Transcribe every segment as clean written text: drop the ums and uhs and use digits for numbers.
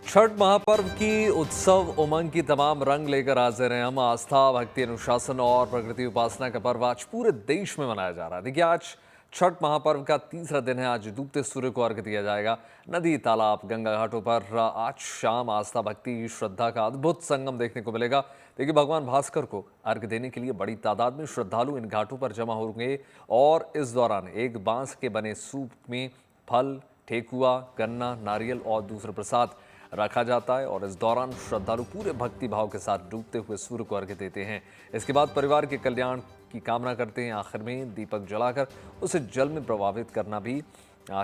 छठ महापर्व की उत्सव उमंग की तमाम रंग लेकर हाजिर हैं हम। आस्था, भक्ति, अनुशासन और प्रकृति उपासना का पर्व आज पूरे देश में मनाया जा रहा है। देखिए, आज छठ महापर्व का तीसरा दिन है। आज डूबते सूर्य को अर्घ्य दिया जाएगा। नदी, तालाब, गंगा घाटों पर आज शाम आस्था, भक्ति, श्रद्धा का अद्भुत संगम देखने को मिलेगा। देखिए, भगवान भास्कर को अर्घ्य देने के लिए बड़ी तादाद में श्रद्धालु इन घाटों पर जमा होंगे और इस दौरान एक बांस के बने सूप में फल, ठेकुआ, गन्ना, नारियल और दूसरा प्रसाद रखा जाता है और इस दौरान श्रद्धालु पूरे भक्ति भाव के साथ डूबते हुए सूर्य को अर्घ्य देते हैं। इसके बाद परिवार के कल्याण की कामना करते हैं। आखिर में दीपक जलाकर उसे जल में प्रवाहित करना भी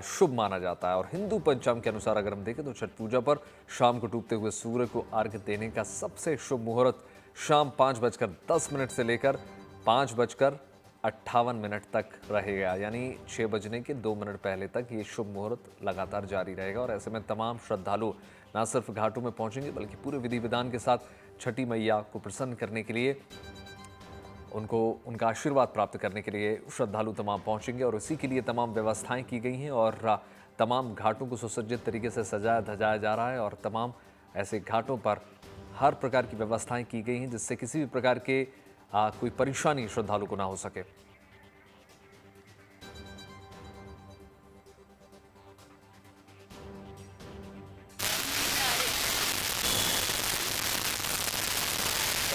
शुभ माना जाता है। और हिंदू पंचांग के अनुसार अगर हम देखें तो छठ पूजा पर शाम को डूबते हुए सूर्य को अर्घ्य देने का सबसे शुभ मुहूर्त शाम 5:10 से लेकर 5:58 तक रहेगा, यानी 6 बजने के 2 मिनट पहले तक ये शुभ मुहूर्त लगातार जारी रहेगा। और ऐसे में तमाम श्रद्धालु न सिर्फ घाटों में पहुंचेंगे बल्कि पूरे विधि विधान के साथ छठी मैया को प्रसन्न करने के लिए, उनका आशीर्वाद प्राप्त करने के लिए श्रद्धालु तमाम पहुंचेंगे। और इसी के लिए तमाम व्यवस्थाएं की गई हैं और तमाम घाटों को सुसज्जित तरीके से सजाया धजाया जा रहा है और तमाम ऐसे घाटों पर हर प्रकार की व्यवस्थाएं की गई हैं जिससे किसी भी प्रकार के कोई परेशानी श्रद्धालु को ना हो सके।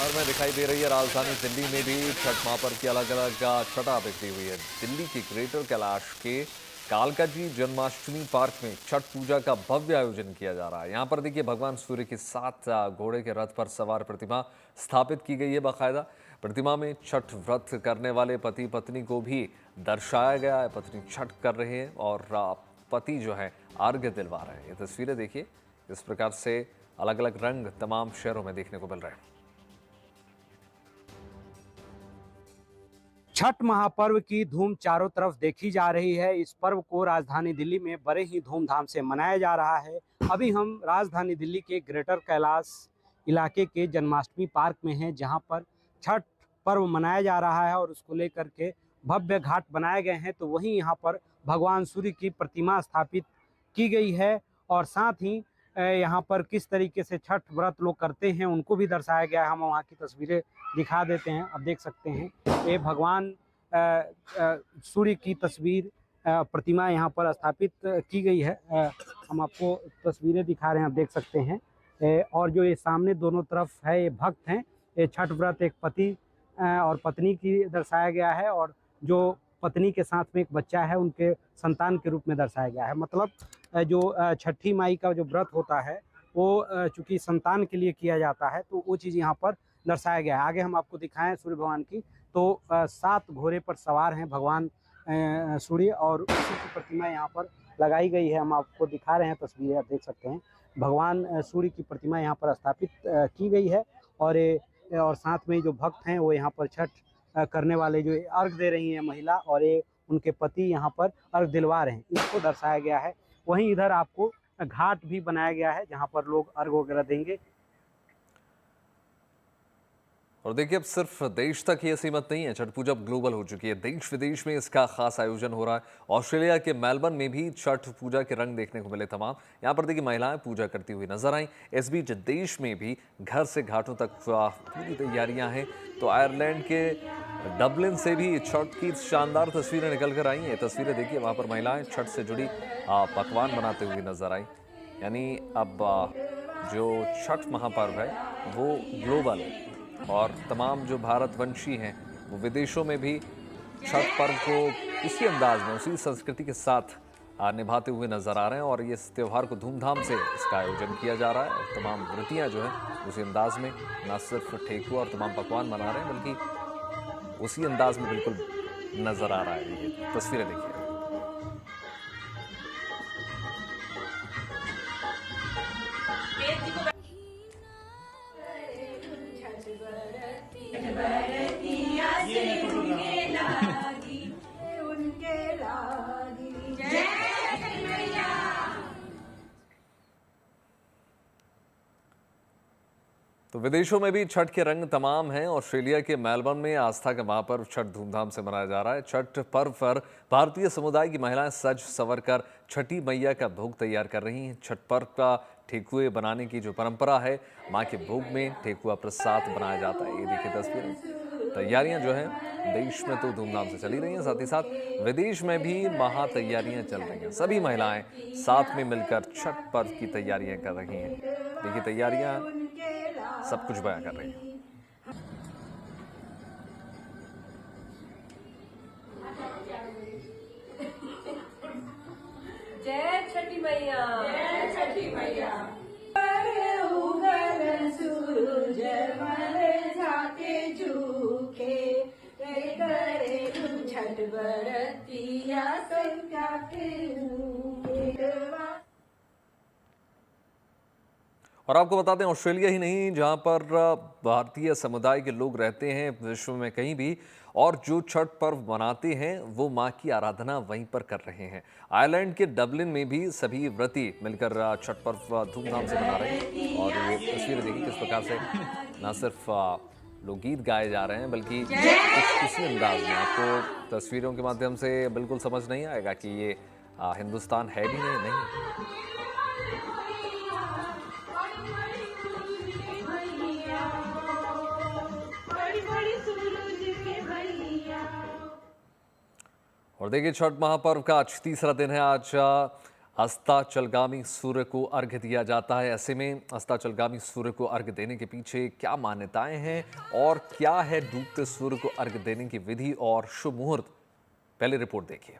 में दिखाई दे रही है राजधानी दिल्ली में भी छठ महापर्व की अलग अलग छटा बिखरी हुई है। दिल्ली के ग्रेटर कैलाश के कालकाजी जन्माष्टमी पार्क में छठ पूजा का भव्य आयोजन किया जा रहा है। यहाँ पर देखिए, भगवान सूर्य के साथ घोड़े के रथ पर सवार प्रतिमा स्थापित की गई है। बाकायदा प्रतिमा में छठ व्रत करने वाले पति पत्नी को भी दर्शाया गया है। पत्नी छठ कर रहे हैं और पति जो है अर्घ्य दिलवा रहे हैं। ये तस्वीरें देखिए, इस प्रकार से अलग अलग रंग तमाम शहरों में देखने को मिल रहे हैं। छठ महापर्व की धूम चारों तरफ देखी जा रही है। इस पर्व को राजधानी दिल्ली में बड़े ही धूमधाम से मनाया जा रहा है। अभी हम राजधानी दिल्ली के ग्रेटर कैलाश इलाके के जन्माष्टमी पार्क में हैं, जहां पर छठ पर्व मनाया जा रहा है और उसको लेकर के भव्य घाट बनाए गए हैं। तो वहीं यहां पर भगवान सूर्य की प्रतिमा स्थापित की गई है और साथ ही यहाँ पर किस तरीके से छठ व्रत लोग करते हैं उनको भी दर्शाया गया है। हम वहाँ की तस्वीरें दिखा देते हैं। अब देख सकते हैं ये भगवान सूर्य की तस्वीर प्रतिमा यहाँ पर स्थापित की गई है। हम आपको तस्वीरें दिखा रहे हैं, आप देख सकते हैं। और जो ये सामने दोनों तरफ है ये भक्त हैं। ये छठ व्रत एक पति और पत्नी की दर्शाया गया है और जो पत्नी के साथ में एक बच्चा है उनके संतान के रूप में दर्शाया गया है। मतलब जो छठी माई का जो व्रत होता है वो चूँकि संतान के लिए किया जाता है तो वो चीज़ यहाँ पर दर्शाया गया है। आगे हम आपको दिखाएं सूर्य भगवान की, तो 7 घोड़े पर सवार हैं भगवान सूर्य और उसी की प्रतिमा यहाँ पर लगाई गई है। हम आपको दिखा रहे हैं तस्वीरें, आप देख सकते हैं। भगवान सूर्य की प्रतिमा यहाँ पर स्थापित की गई है और साथ में जो भक्त हैं वो यहाँ पर छठ करने वाले जो अर्घ दे रही हैं महिला और ये उनके पति यहाँ पर अर्घ दिलवा रहे हैं, इसको दर्शाया गया है। वहीं इधर आपको घाट भी बनाया गया है जहाँ पर लोग अर्घ वगैरह देंगे। और देखिए, अब सिर्फ देश तक ये सीमित नहीं है। छठ पूजा ग्लोबल हो चुकी है। देश विदेश में इसका खास आयोजन हो रहा है। ऑस्ट्रेलिया के मेलबर्न में भी छठ पूजा के रंग देखने को मिले तमाम। यहाँ पर देखिए, महिलाएं पूजा करती हुई नजर आई। इस बीच देश में भी घर से घाटों तक पूरी तैयारियां हैं। तो आयरलैंड के डबलिन से भी छठ की शानदार तस्वीरें निकल कर आई हैं। तस्वीरें देखिए, वहाँ पर महिलाएं छठ से जुड़ी पकवान बनाते हुए नजर आई। यानी अब जो छठ महापर्व है वो ग्लोबल है और तमाम जो भारतवंशी हैं वो विदेशों में भी छठ पर्व को इसी अंदाज में, उसी संस्कृति के साथ निभाते हुए नजर आ रहे हैं। और इस त्यौहार को धूमधाम से इसका आयोजन किया जा रहा है और तमाम व्रतियाँ जो हैं उसी अंदाज में न सिर्फ ठेकुआ और तमाम पकवान बना रहे हैं बल्कि उसी अंदाज में बिल्कुल नजर आ रहा है। ये तस्वीरें देखिए। तो विदेशों में भी छठ के रंग तमाम हैं। ऑस्ट्रेलिया के मेलबर्न में आस्था का महापर्व छठ धूमधाम से मनाया जा रहा है। छठ पर्व पर भारतीय समुदाय की महिलाएं सज संवर कर छठी मैया का भोग तैयार कर रही हैं। छठ पर्व का ठेकुए बनाने की जो परंपरा है, माँ के भोग में ठेकुआ प्रसाद बनाया जाता है। ये देखिए तस्वीरें। तैयारियां जो है देश में तो धूमधाम से चली रही हैं, साथ ही साथ विदेश में भी महा तैयारियां चल रही हैं। सभी महिलाएं साथ में मिलकर छठ पर्व की तैयारियां कर रही हैं। देखिए तैयारियां सब कुछ बयां कर रही हैं। जय छठी मैया, जय छठी मैया। सूरज मरे जाके झूखे करे छठ बरतिया संख्या और आपको बता दें, ऑस्ट्रेलिया ही नहीं, जहां पर भारतीय समुदाय के लोग रहते हैं विश्व में कहीं भी, और जो छठ पर्व मनाते हैं वो मां की आराधना वहीं पर कर रहे हैं। आयरलैंड के डबलिन में भी सभी व्रती मिलकर छठ पर्व धूमधाम से मना रहे हैं। और ये तस्वीरें देखिए किस प्रकार से न सिर्फ लोकगीत गाए जा रहे हैं बल्कि कुछ किसी अंदाज में आपको तस्वीरों के माध्यम से बिल्कुल समझ नहीं आएगा कि ये हिंदुस्तान है भी नहीं। और देखिए छठ महापर्व का आज तीसरा दिन है। आज अस्ताचलगामी सूर्य को अर्घ्य दिया जाता है। ऐसे में अस्ताचलगामी सूर्य को अर्घ्य देने के पीछे क्या मान्यताएं हैं और क्या है डूबते सूर्य को अर्घ्य देने की विधि और शुभ मुहूर्त, पहले रिपोर्ट देखिए।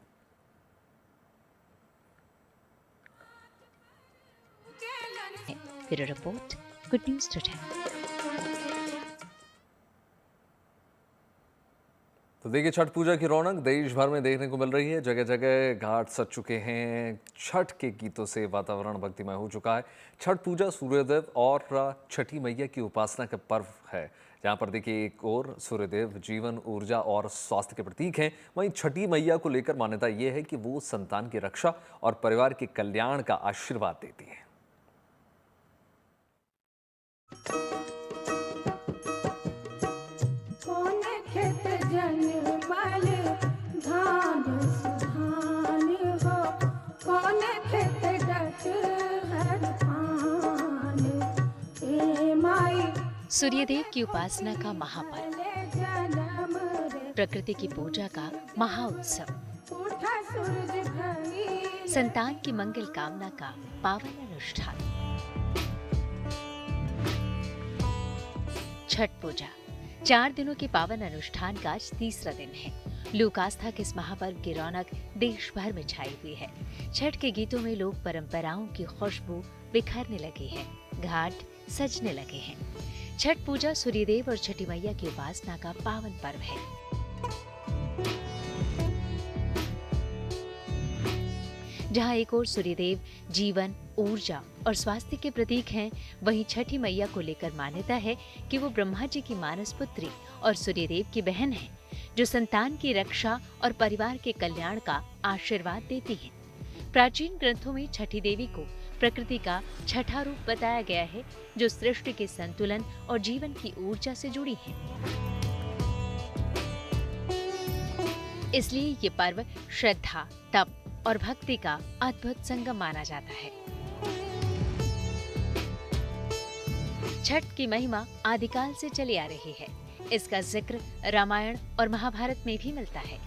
Bureau report, good news today. तो देखिए छठ पूजा की रौनक देश भर में देखने को मिल रही है। जगह जगह घाट सज चुके हैं। छठ के गीतों से वातावरण भक्तिमय हो चुका है। छठ पूजा सूर्यदेव और छठी मैया की उपासना का पर्व है, जहां पर देखिए एक और सूर्यदेव जीवन, ऊर्जा और स्वास्थ्य के प्रतीक हैं, वहीं छठी मैया को लेकर मान्यता ये है कि वो संतान की रक्षा और परिवार के कल्याण का आशीर्वाद देती है। सूर्यदेव की उपासना का महापर्व, प्रकृति की पूजा का महाउत्सव, संतान की मंगल कामना का पावन अनुष्ठान। छठ पूजा 4 दिनों के पावन अनुष्ठान का आज तीसरा दिन है। लोक आस्था के इस महापर्व की रौनक देश भर में छाई हुई है। छठ के गीतों में लोक परंपराओं की खुशबू बिखरने लगी है, घाट सजने लगे हैं। छठ पूजा सूर्यदेव और छठी मैया की उपासना का पावन पर्व है। जहां एक ओर सूर्यदेव जीवन, ऊर्जा और स्वास्थ्य के प्रतीक हैं, वहीं छठी मैया को लेकर मान्यता है कि वो ब्रह्मा जी की मानस पुत्री और सूर्यदेव की बहन है, जो संतान की रक्षा और परिवार के कल्याण का आशीर्वाद देती है। प्राचीन ग्रंथों में छठी देवी को प्रकृति का छठा रूप बताया गया है, जो सृष्टि के संतुलन और जीवन की ऊर्जा से जुड़ी है। इसलिए ये पर्व श्रद्धा, तप और भक्ति का अद्भुत संगम माना जाता है। छठ की महिमा आदिकाल से चली आ रही है। इसका जिक्र रामायण और महाभारत में भी मिलता है।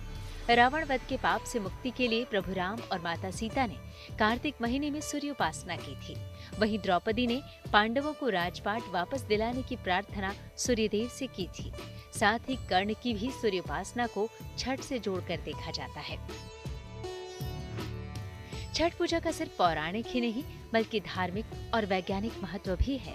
रावण वध के पाप से मुक्ति के लिए प्रभु राम और माता सीता ने कार्तिक महीने में सूर्य उपासना की थी। वहीं द्रौपदी ने पांडवों को राजपाट वापस दिलाने की प्रार्थना सूर्यदेव से की थी। साथ ही कर्ण की भी सूर्य उपासना को छठ से जोड़कर देखा जाता है। छठ पूजा का सिर्फ पौराणिक ही नहीं बल्कि धार्मिक और वैज्ञानिक महत्व भी है।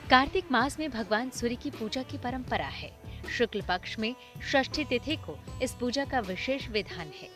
कार्तिक मास में भगवान सूर्य की पूजा की परंपरा है। शुक्ल पक्ष में षष्ठी तिथि को इस पूजा का विशेष विधान है।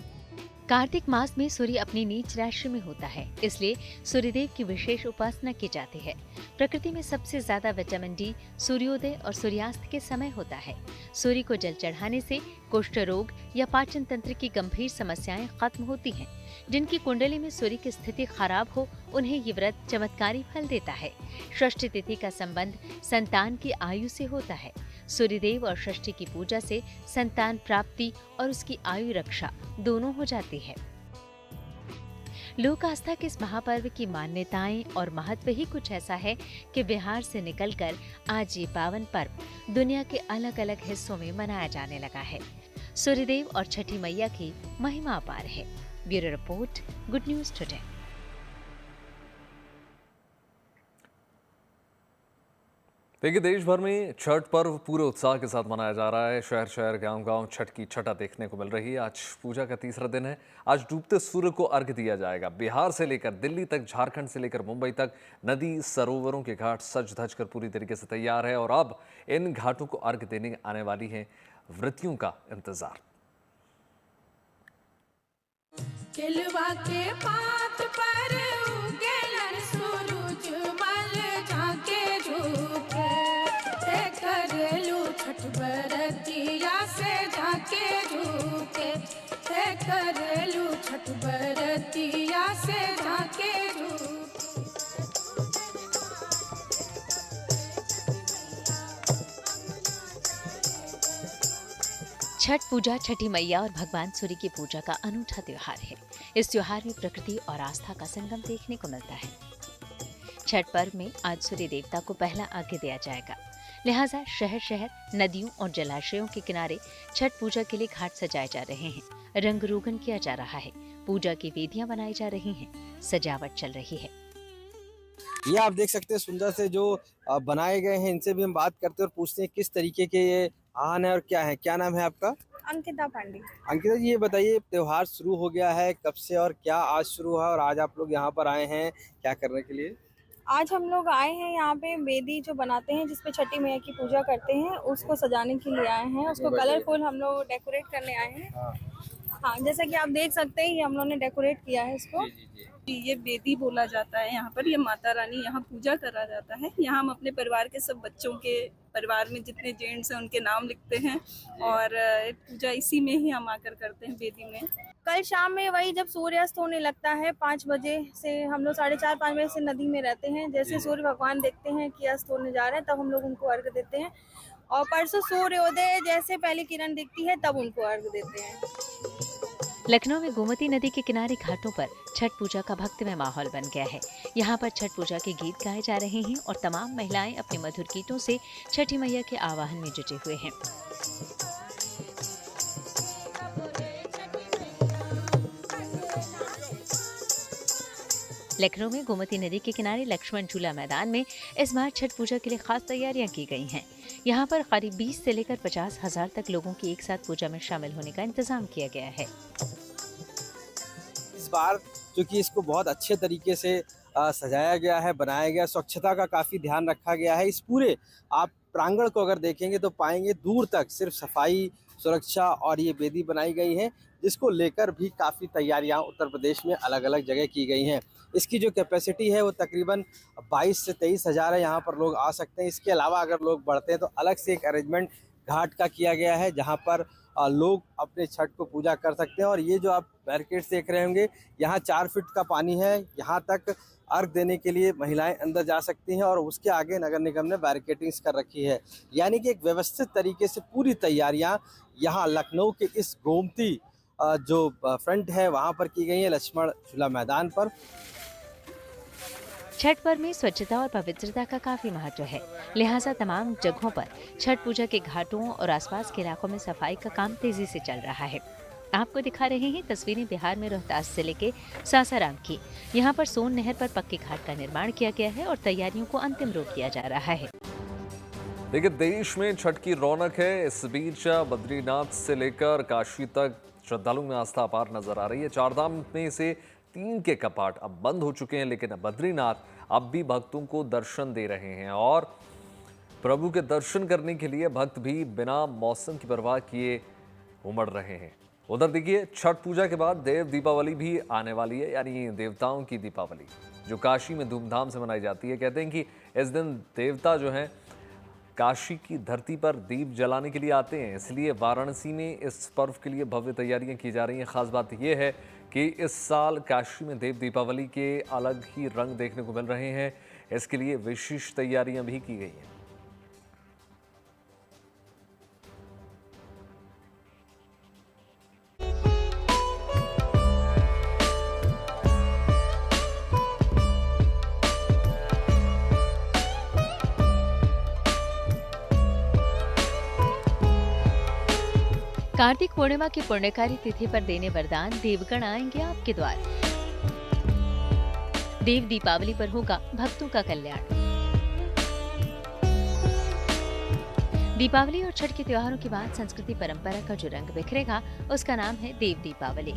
कार्तिक मास में सूर्य अपनी नीच राशि में होता है, इसलिए सूर्यदेव की विशेष उपासना की जाती है। प्रकृति में सबसे ज्यादा विटामिन डी सूर्योदय और सूर्यास्त के समय होता है। सूर्य को जल चढ़ाने से कुष्ठ रोग या पाचन तंत्र की गंभीर समस्याएं खत्म होती हैं। जिनकी कुंडली में सूर्य की स्थिति खराब हो, उन्हें ये व्रत चमत्कारी फल देता है। षष्ठी तिथि का संबंध संतान की आयु से होता है। सूर्यदेव और षष्ठी की पूजा से संतान प्राप्ति और उसकी आयु रक्षा दोनों हो जाती है। लोक आस्था के इस महापर्व की मान्यताएं और महत्व ही कुछ ऐसा है कि बिहार से निकलकर आज ये पावन पर्व दुनिया के अलग अलग हिस्सों में मनाया जाने लगा है। सूर्यदेव और छठी मैया की महिमा अपार है। Bureau report, good news today. देखिए, देश भर में छठ पर्व पूरे उत्साह के साथ मनाया जा रहा है। शहर शहर, गांव गांव छठ की छटा देखने को मिल रही है। आज पूजा का तीसरा दिन है। आज डूबते सूर्य को अर्घ्य दिया जाएगा। बिहार से लेकर दिल्ली तक, झारखंड से लेकर मुंबई तक नदी सरोवरों के घाट सज धज कर पूरी तरीके से तैयार है और अब इन घाटों को अर्घ्य देने आने वाली है व्रतियों का इंतजार। केलवा के पात पर उगेलन सूरज मल झाके झुके करलू छठ बरतिया से झाके झुके करलू छठ बरतिया से झाके झुके। छठ पूजा छठी मैया और भगवान सूर्य की पूजा का अनूठा त्योहार है। इस त्योहार में प्रकृति और आस्था का संगम देखने को मिलता है। छठ पर्व में आज सूर्य देवता को पहला अर्घ्य दिया जाएगा। लिहाजा शहर शहर, नदियों और जलाशयों के किनारे छठ पूजा के लिए घाट सजाए जा रहे हैं। रंग रोगन किया जा रहा है। पूजा की वेदियां बनाई जा रही हैं। सजावट चल रही है। ये आप देख सकते हैं सुंदर से जो बनाए गए हैं। इनसे भी हम बात करते हैं और पूछते हैं किस तरीके के ये आहान है और क्या है। क्या नाम है आपका? अंकिता पांडे। अंकिता जी, ये बताइए, त्योहार शुरू हो गया है, कब से और क्या आज शुरू हुआ और आज आप लोग यहाँ पर आए हैं क्या करने के लिए? आज हम लोग आए हैं यहाँ पे वेदी जो बनाते हैं जिसपे छठी मैया की पूजा करते हैं, उसको सजाने के लिए आए हैं। उसको कलरफुल हम लोग डेकोरेट करने आए हैं। हाँ, जैसा कि आप देख सकते हैं, ये हम लोगों ने डेकोरेट किया है इसको। ये वेदी बोला जाता है यहाँ पर। ये माता रानी यहाँ पूजा करा जाता है। यहाँ हम अपने परिवार के सब बच्चों के, परिवार में जितने जेंट्स हैं उनके नाम लिखते हैं और पूजा इसी में ही हम आकर करते हैं, वेदी में। कल शाम में वही जब सूर्यास्त होने लगता है 5 बजे से, हम लोग 4:30-5 बजे से नदी में रहते हैं। जैसे सूर्य भगवान देखते हैं कि अस्त होने जा रहे हैं, तब हम लोग उनको अर्घ्य देते हैं। और परसों सूर्योदय जैसे पहली किरण दिखती है तब उनको अर्घ्य देते हैं। लखनऊ में गोमती नदी के किनारे घाटों पर छठ पूजा का भक्तिमय माहौल बन गया है। यहाँ पर छठ पूजा के गीत गाए जा रहे हैं और तमाम महिलाएं अपने मधुर गीतों से छठी मैया के आवाहन में जुटे हुए हैं। लखनऊ में गोमती नदी के किनारे लक्ष्मण झूला मैदान में इस बार छठ पूजा के लिए खास तैयारियां की गई हैं। यहाँ पर करीब 20 से लेकर 50,000 तक लोगों की एक साथ पूजा में शामिल होने का इंतजाम किया गया है। इस बार क्योंकि इसको बहुत अच्छे तरीके से सजाया गया है, बनाया गया, स्वच्छता का काफ़ी ध्यान रखा गया है। इस पूरे आप प्रांगण को अगर देखेंगे तो पाएंगे दूर तक सिर्फ सफाई, सुरक्षा और ये वेदी बनाई गई है, जिसको लेकर भी काफ़ी तैयारियां उत्तर प्रदेश में अलग अलग जगह की गई हैं। इसकी जो कैपेसिटी है वो तकरीबन 22 से 23 हज़ार है। यहाँ पर लोग आ सकते हैं। इसके अलावा अगर लोग बढ़ते हैं तो अलग से एक अरेंजमेंट घाट का किया गया है, जहाँ पर लोग अपने छठ को पूजा कर सकते हैं। और ये जो आप बैरिकेड्स देख रहे होंगे, यहाँ 4 फीट का पानी है। यहाँ तक अर्घ देने के लिए महिलाएं अंदर जा सकती हैं और उसके आगे नगर निगम ने बैरिकेडिंग्स कर रखी है। यानी कि एक व्यवस्थित तरीके से पूरी तैयारियां यहाँ लखनऊ के इस गोमती जो फ्रंट है वहाँ पर की गई है, लक्ष्मण झूला मैदान पर। छठ पर्व में स्वच्छता और पवित्रता का काफी महत्व है। लिहाजा तमाम जगहों पर छठ पूजा के घाटों और आसपास के इलाकों में सफाई का काम तेजी से चल रहा है। आपको दिखा रहे हैं तस्वीरें बिहार में रोहतास जिले के सासाराम की। यहाँ पर सोन नहर पर पक्के घाट का निर्माण किया गया है और तैयारियों को अंतिम रूप दिया जा रहा है। देखिए, देश में छठ की रौनक है। इस बीच बद्रीनाथ से लेकर काशी तक श्रद्धालुओं में आस्था अपार नजर आ रही है। 4 धाम में से 3 के कपाट अब बंद हो चुके हैं, लेकिन बद्रीनाथ अब भी भक्तों को दर्शन दे रहे हैं और प्रभु के दर्शन करने के लिए भक्त भी बिना मौसम की परवाह किए उमड़ रहे हैं। उधर देखिए, छठ पूजा के बाद देव दीपावली भी आने वाली है, यानी देवताओं की दीपावली, जो काशी में धूमधाम से मनाई जाती है। कहते हैं कि इस दिन देवता जो हैं काशी की धरती पर दीप जलाने के लिए आते हैं, इसलिए वाराणसी में इस पर्व के लिए भव्य तैयारियां की जा रही हैं। खास बात यह है कि इस साल काशी में देव दीपावली के अलग ही रंग देखने को मिल रहे हैं। इसके लिए विशेष तैयारियां भी की गई हैं। कार्तिक पूर्णिमा की पुण्यकारी तिथि पर देने वरदान देवगण आएंगे आपके द्वार। देव दीपावली पर होगा भक्तों का कल्याण। दीपावली और छठ के त्योहारों के बाद संस्कृति परंपरा का जो रंग बिखरेगा उसका नाम है देव दीपावली।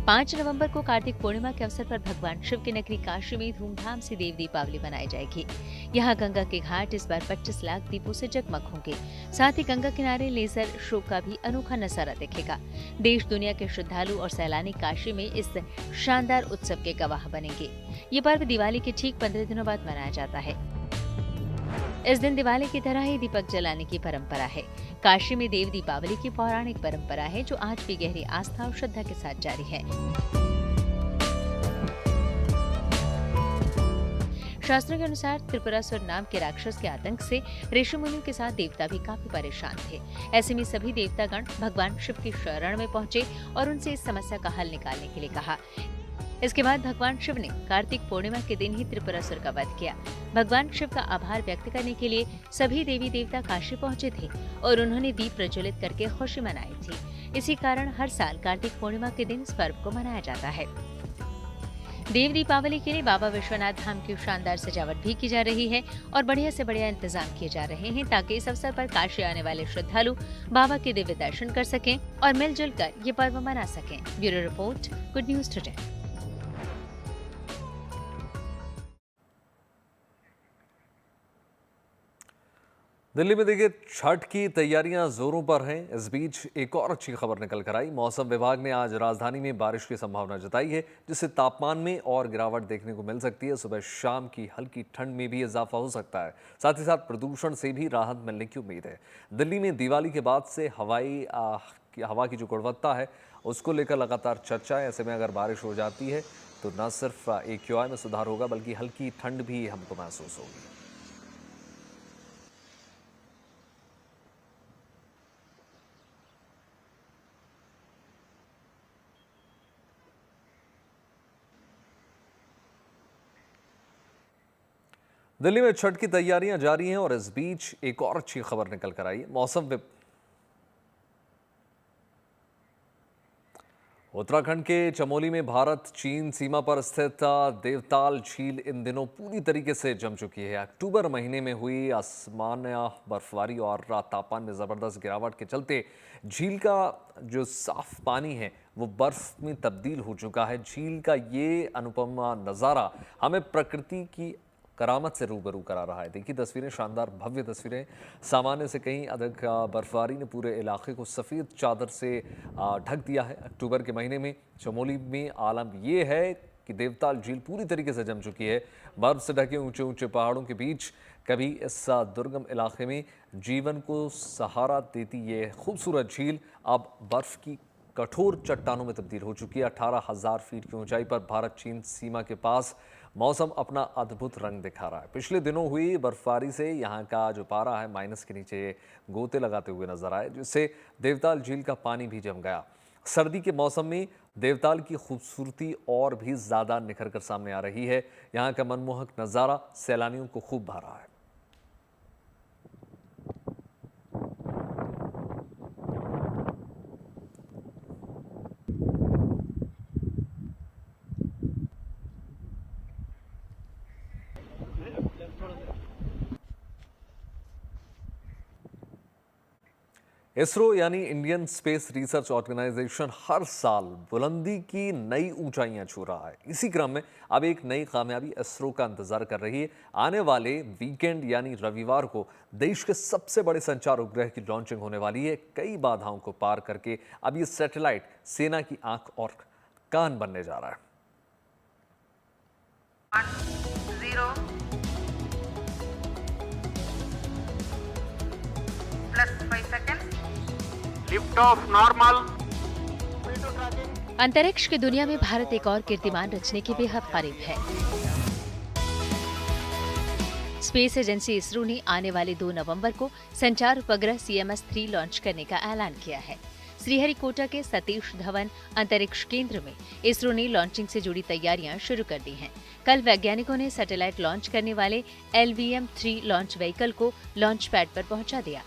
5 नवंबर को कार्तिक पूर्णिमा के अवसर पर भगवान शिव की नगरी काशी में धूमधाम से देव दीपावली मनाई जाएगी। यहाँ गंगा के घाट इस बार 25 लाख दीपों से जगमग होंगे। साथ ही गंगा किनारे लेजर शो का भी अनोखा नजारा दिखेगा। देश दुनिया के श्रद्धालु और सैलानी काशी में इस शानदार उत्सव के गवाह बनेंगे। ये पर्व दिवाली के ठीक 15 दिनों बाद मनाया जाता है। इस दिन दिवाली की तरह ही दीपक जलाने की परंपरा है। काशी में देव दीपावली की पौराणिक परंपरा है जो आज भी गहरी आस्था और श्रद्धा के साथ जारी है। शास्त्रों के अनुसार त्रिपुरासुर नाम के राक्षस के आतंक से ऋषि मुनियों के साथ देवता भी काफी परेशान थे। ऐसे में सभी देवतागण भगवान शिव की शरण में पहुंचे और उनसे इस समस्या का हल निकालने के लिए कहा। इसके बाद भगवान शिव ने कार्तिक पूर्णिमा के दिन ही त्रिपुरासुर का वध किया। भगवान शिव का आभार व्यक्त करने के लिए सभी देवी देवता काशी पहुंचे थे और उन्होंने दीप प्रज्वलित करके खुशी मनाई थी। इसी कारण हर साल कार्तिक पूर्णिमा के दिन इस पर्व को मनाया जाता है। देव दीपावली के लिए बाबा विश्वनाथ धाम की शानदार सजावट भी की जा रही है और बढ़िया से बढ़िया इंतजाम किए जा रहे हैं ताकि इस अवसर पर काशी आने वाले श्रद्धालु बाबा के दिव्य दर्शन कर सकें और मिलजुल कर ये पर्व मना सकें। Bureau report, good news today. Delhi में देखिए छठ की तैयारियां जोरों पर हैं। इस बीच एक और अच्छी खबर निकल कर आई। मौसम विभाग ने आज राजधानी में बारिश की संभावना जताई है जिससे तापमान में और गिरावट देखने को मिल सकती है। सुबह शाम की हल्की ठंड में भी इजाफा हो सकता है। साथ ही साथ प्रदूषण से भी राहत मिलने की उम्मीद है। दिल्ली में दिवाली के बाद से हवा की जो गुणवत्ता है उसको लेकर लगातार चर्चा है। ऐसे में अगर बारिश हो जाती है तो न सिर्फ AQI में सुधार होगा बल्कि हल्की ठंड भी हमको महसूस होगी। दिल्ली में छठ की तैयारियां जारी हैं और इस बीच एक और अच्छी खबर निकल कर आई। उत्तराखंड के चमोली में भारत चीन सीमा पर स्थित देवताल झील इन दिनों पूरी तरीके से जम चुकी है। अक्टूबर महीने में हुई आसमान्य बर्फबारी और तापमान में जबरदस्त गिरावट के चलते झील का जो साफ पानी है वो बर्फ में तब्दील हो चुका है। झील का ये अनुपम नज़ारा हमें प्रकृति की करामत से रूबरू करा रहा है। देखिए तस्वीरें, शानदार भव्य तस्वीरें। सामान्य से कहीं अधिक बर्फबारी ने पूरे इलाके को सफ़ेद चादर से ढक दिया है। अक्टूबर के महीने में चमोली में आलम ये है कि देवताल झील पूरी तरीके से जम चुकी है। बर्फ से ढके ऊंचे ऊंचे पहाड़ों के बीच कभी इस दुर्गम इलाके में जीवन को सहारा देती ये खूबसूरत झील अब बर्फ की कठोर चट्टानों में तब्दील हो चुकी है। 18,000 फीट की ऊंचाई पर भारत चीन सीमा के पास मौसम अपना अद्भुत रंग दिखा रहा है। पिछले दिनों हुई बर्फबारी से यहाँ का जो पारा है माइनस के नीचे गोते लगाते हुए नजर आए, जिससे देवताल झील का पानी भी जम गया। सर्दी के मौसम में देवताल की खूबसूरती और भी ज़्यादा निखर कर सामने आ रही है। यहाँ का मनमोहक नज़ारा सैलानियों को खूब भा रहा है। इसरो यानी इंडियन स्पेस रिसर्च ऑर्गेनाइजेशन हर साल बुलंदी की नई ऊंचाइयां छू रहा है। इसी क्रम में अब एक नई कामयाबी इसरो का इंतजार कर रही है। आने वाले वीकेंड यानी रविवार को देश के सबसे बड़े संचार उपग्रह की लॉन्चिंग होने वाली है। कई बाधाओं को पार करके अब ये सैटेलाइट सेना की आंख और कान बनने जा रहा है। 5 seconds. Lift off normal. अंतरिक्ष की दुनिया में भारत एक और कीर्तिमान रचने के बेहद करीब है। स्पेस एजेंसी इसरो ने आने वाले 2 नवंबर को संचार उपग्रह CMS-3 लॉन्च करने का ऐलान किया है। श्रीहरिकोटा के सतीश धवन अंतरिक्ष केंद्र में इसरो ने लॉन्चिंग से जुड़ी तैयारियां शुरू कर दी हैं। कल वैज्ञानिकों ने सैटेलाइट लॉन्च करने वाले LVM-3 लॉन्च व्हीकल को लॉन्च पैड पर पहुंचा दिया।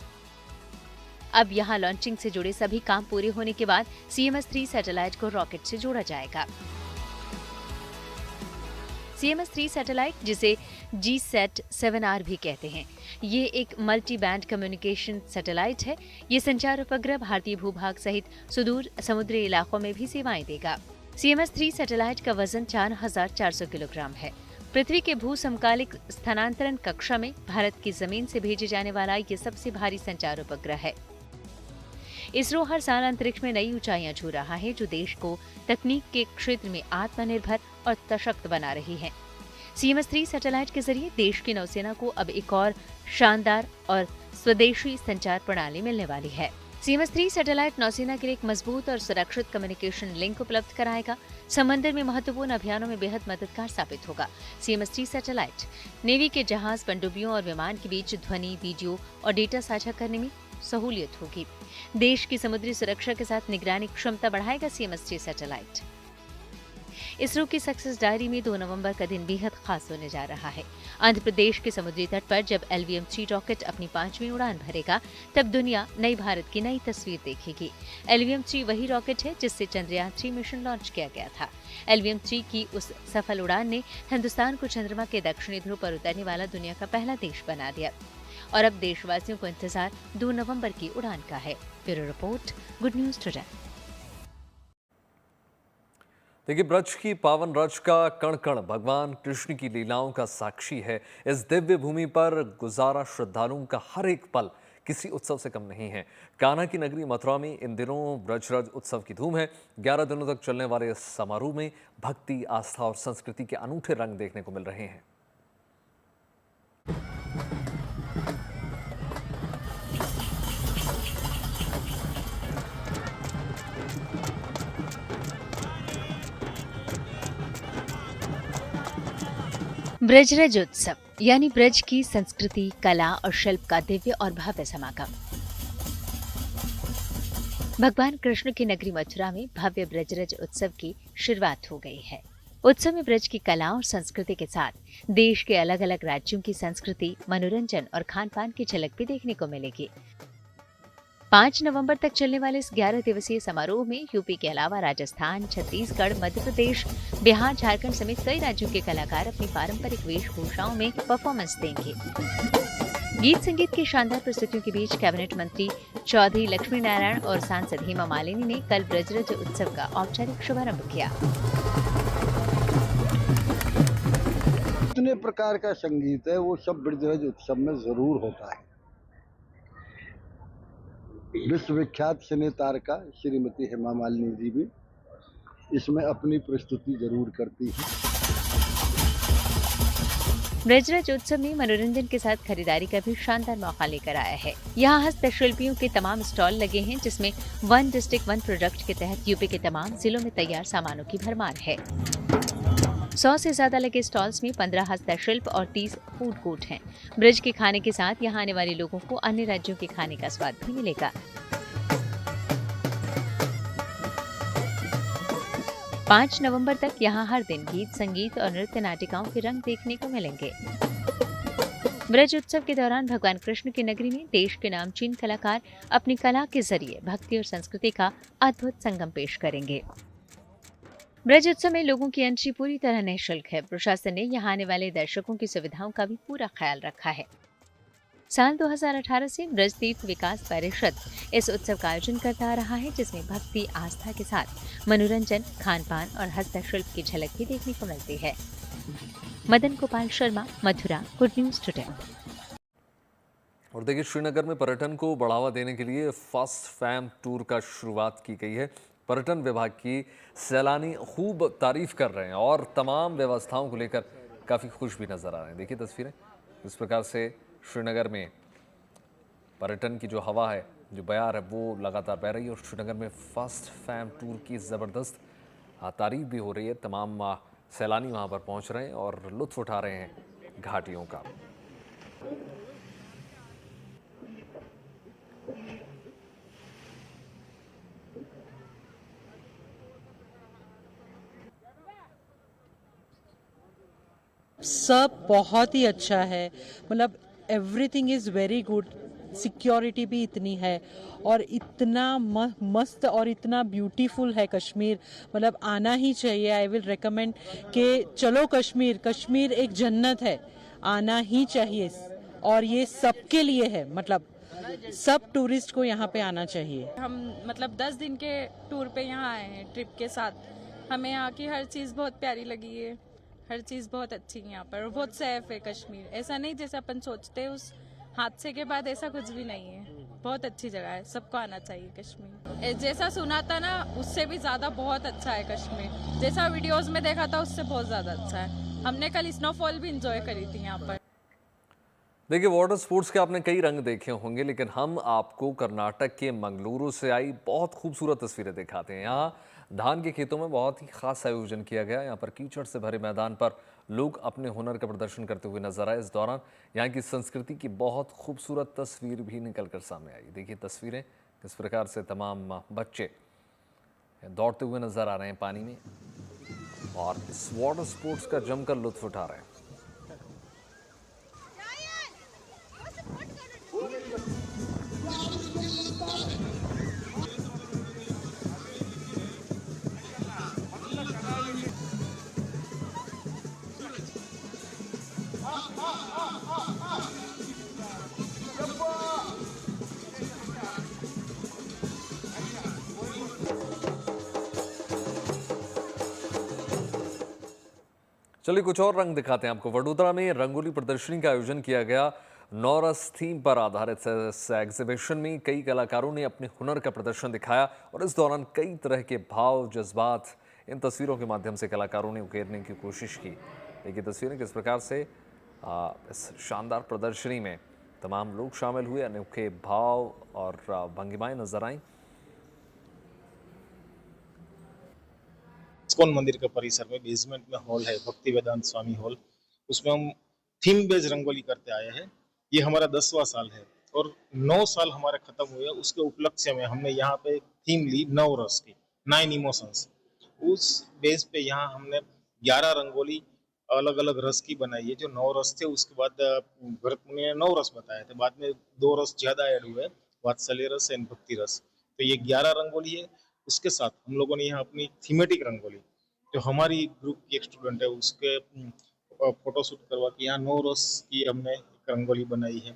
अब यहाँ लॉन्चिंग से जुड़े सभी काम पूरे होने के बाद CMS-3 सैटेलाइट को रॉकेट से जोड़ा जाएगा। CMS-3 सैटेलाइट, जिसे GSAT-7R भी कहते हैं, ये एक मल्टी बैंड कम्युनिकेशन सैटेलाइट है। ये संचार उपग्रह भारतीय भूभाग सहित सुदूर समुद्री इलाकों में भी सेवाएं देगा। CMS-3 सैटेलाइट का वजन 4400 किलोग्राम है। पृथ्वी के भू समकालिक स्थानांतरण कक्षा में भारत की जमीन से भेजे जाने वाला ये सबसे भारी संचार उपग्रह है। इसरो हर साल अंतरिक्ष में नई ऊंचाइयां छू रहा है, जो देश को तकनीक के क्षेत्र में आत्मनिर्भर और सशक्त बना रही है। CMS-3 सैटेलाइट के जरिए देश की नौसेना को अब एक और शानदार और स्वदेशी संचार प्रणाली मिलने वाली है। CMS-3 सैटेलाइट नौसेना के लिए एक मजबूत और सुरक्षित कम्युनिकेशन लिंक उपलब्ध कराएगा। समंदर में महत्वपूर्ण अभियानों में बेहद मददगार साबित होगा। CMS-3 सैटेलाइट नेवी के जहाज, पनडुब्बियों और विमान के बीच ध्वनि, वीडियो और डेटा साझा करने में सहूलियत होगी। देश की समुद्री सुरक्षा के साथ निगरानी क्षमता बढ़ाएगा CMS-3 सैटेलाइट। इसरो की सक्सेस डायरी में 2 नवंबर का दिन बेहद खास होने जा रहा है। आंध्र प्रदेश के समुद्री तट पर जब LVM-3 रॉकेट अपनी 5वीं उड़ान भरेगा, तब दुनिया नई भारत की नई तस्वीर देखेगी। LVM-3 वही रॉकेट है जिससे चंद्रयान-3 मिशन लॉन्च किया गया था। LVM-3 की उस सफल उड़ान ने हिंदुस्तान को चंद्रमा के दक्षिणी ध्रुव पर उतरने वाला दुनिया का पहला देश बना दिया। और अब देशवासियों को इंतजार 2 नवंबर की उड़ान का है। Bureau report, good news today. देखिए, ब्रज की पावन रज का कण कण भगवान कृष्ण की लीलाओं का साक्षी है। इस दिव्य भूमि पर गुजारा श्रद्धालुओं का हर एक पल किसी उत्सव से कम नहीं है। कान्हा की नगरी मथुरा में इन दिनों ब्रजरज उत्सव की धूम है। 11 दिनों तक चलने वाले इस समारोह में भक्ति, आस्था और संस्कृति के अनूठे रंग देखने को मिल रहे हैं। ब्रजरज उत्सव यानी ब्रज की संस्कृति, कला और शिल्प का दिव्य और भव्य समागम। भगवान कृष्ण की नगरी मथुरा में भव्य ब्रजरज उत्सव की शुरुआत हो गई है। उत्सव में ब्रज की कला और संस्कृति के साथ देश के अलग अलग राज्यों की संस्कृति, मनोरंजन और खान पान की झलक भी देखने को मिलेगी। 5 नवंबर तक चलने वाले इस 11 दिवसीय समारोह में यूपी के अलावा राजस्थान, छत्तीसगढ़, मध्य प्रदेश, बिहार, झारखंड समेत कई राज्यों के कलाकार अपनी पारंपरिक वेशभूषाओं में परफॉर्मेंस देंगे। गीत संगीत की शानदार प्रस्तुतियों के बीच कैबिनेट मंत्री चौधरी लक्ष्मी नारायण और सांसद हेमा मालिनी ने कल ब्रजरज उत्सव का औपचारिक शुभारंभ किया। जितने प्रकार का संगीत है वो सब ब्रजरज उत्सव में जरूर होता है। विश्वविख्यात सिने तारका श्रीमती हेमा मालिनी जी भी इसमें अपनी प्रस्तुति जरूर करती है। ब्रजरज उत्सव में मनोरंजन के साथ खरीदारी का भी शानदार मौका लेकर आया है। यहाँ हस्तशिल्पियों के तमाम स्टॉल लगे हैं, जिसमें 1 डिस्ट्रिक्ट 1 प्रोडक्ट के तहत यूपी के तमाम जिलों में तैयार सामानों की भरमार है। 100 से ज्यादा लगे स्टॉल्स में 15 हस्तशिल्प और 30 फूड कोर्ट हैं। ब्रज के खाने के साथ यहाँ आने वाले लोगों को अन्य राज्यों के खाने का स्वाद भी मिलेगा। 5 नवंबर तक यहाँ हर दिन गीत, संगीत और नृत्य नाटिकाओं के रंग देखने को मिलेंगे। ब्रज उत्सव के दौरान भगवान कृष्ण की नगरी में देश के नामचीन कलाकार अपनी कला के जरिए भक्ति और संस्कृति का अद्भुत संगम पेश करेंगे। ब्रज उत्सव में लोगों की एंट्री पूरी तरह निःशुल्क है। प्रशासन ने यहाँ आने वाले दर्शकों की सुविधाओं का भी पूरा ख्याल रखा है। साल 2018 से ब्रज तीर्थ विकास परिषद इस उत्सव का आयोजन करता आ रहा है, जिसमें भक्ति, आस्था के साथ मनोरंजन, खान पान और हस्तशिल्प की झलक भी देखने को मिलती है। Madan Gopal Sharma, Mathura, good news today. और देखिए, श्रीनगर में पर्यटन को बढ़ावा देने के लिए फर्स्ट फैम टूर का शुरुआत की गई है। पर्यटन विभाग की सैलानी खूब तारीफ कर रहे हैं और तमाम व्यवस्थाओं को लेकर काफ़ी खुश भी नजर आ रहे हैं। देखिए तस्वीरें, इस प्रकार से श्रीनगर में पर्यटन की जो हवा है, जो बयार है, वो लगातार बह रही है। और श्रीनगर में फर्स्ट फैम टूर की ज़बरदस्त तारीफ भी हो रही है। तमाम सैलानी वहाँ पर पहुँच रहे हैं और लुत्फ़ उठा रहे हैं घाटियों का। सब बहुत ही अच्छा है, मतलब everything is very good. Security भी इतनी है और इतना मस्त और इतना ब्यूटीफुल है कश्मीर, मतलब आना ही चाहिए। आई विल रिकमेंड कि चलो कश्मीर, कश्मीर एक जन्नत है, आना ही चाहिए और ये सबके लिए है, मतलब सब टूरिस्ट को यहाँ पे आना चाहिए। हम मतलब 10 दिन के टूर पे यहाँ आए हैं ट्रिप के साथ। हमें यहाँ की हर चीज़ बहुत प्यारी लगी है, हर चीज़ बहुत अच्छी है यहाँ पर और बहुत सेफ है कश्मीर। ऐसा नहीं जैसे अपन सोचते हैं उस हादसे के बाद, ऐसा कुछ भी नहीं है। बहुत अच्छी जगह है, सबको आना चाहिए कश्मीर। जैसा सुना था ना उससे भी ज़्यादा बहुत अच्छा है कश्मीर, जैसा वीडियोस में देखा था उससे बहुत ज़्यादा अच्छा है। हमने कल स्नोफॉल भी इंजॉय करी थी यहाँ पर। देखिए, वाटर स्पोर्ट्स के आपने कई रंग देखे होंगे, लेकिन हम आपको कर्नाटक के मंगलुरु से आई बहुत खूबसूरत तस्वीरें दिखाते हैं। यहाँ धान के खेतों में बहुत ही खास आयोजन किया गया। यहाँ पर कीचड़ से भरे मैदान पर लोग अपने हुनर का प्रदर्शन करते हुए नजर आए। इस दौरान यहाँ की संस्कृति की बहुत खूबसूरत तस्वीर भी निकल कर सामने आई। देखिए तस्वीरें, किस प्रकार से तमाम बच्चे दौड़ते हुए नजर आ रहे हैं पानी में और इस वाटर स्पोर्ट्स का जमकर लुत्फ उठा रहे हैं। चलिए कुछ और रंग दिखाते हैं आपको। वडोदरा में रंगोली प्रदर्शनी का आयोजन किया गया। नौरस थीम पर आधारित इस एग्जीबिशन में कई कलाकारों ने अपने हुनर का प्रदर्शन दिखाया और इस दौरान कई तरह के भाव, जज्बात इन तस्वीरों के माध्यम से कलाकारों ने उकेरने की कोशिश की। देखिए तस्वीरें किस प्रकार से इस शानदार प्रदर्शनी में तमाम लोग शामिल हुए, अनोखे भाव और भंगिमाएं नजर आईं। इस्कॉन मंदिर के परिसर में बेसमेंट में हॉल है, भक्ति वेदांत स्वामी हॉल, उसमें हम थीम बेस्ड रंगोली करते आए हैं। ये हमारा 10वां साल है और 9 साल हमारे खत्म हुए। उसके उपलक्ष्य में हमने यहाँ पे थीम ली 9 रस की, 9 इमोशंस। उस बेस पे यहाँ हमने 11 रंगोली अलग अलग रस की बनाई है। जो 9 रस थे उसके बाद भरत मुनि ने 9 रस बताए थे, बाद में 2 रस ज्यादा ऐड हुए, वात्सल्य रस एंड भक्ति रस। तो ये 11 रंगोली है। उसके साथ हम लोगों ने यहाँ अपनी थीमेटिक रंगोली, जो हमारी ग्रुप की एक स्टूडेंट है उसके फोटो शूट करवा के यहाँ 9 रस की हमने एक रंगोली बनाई है।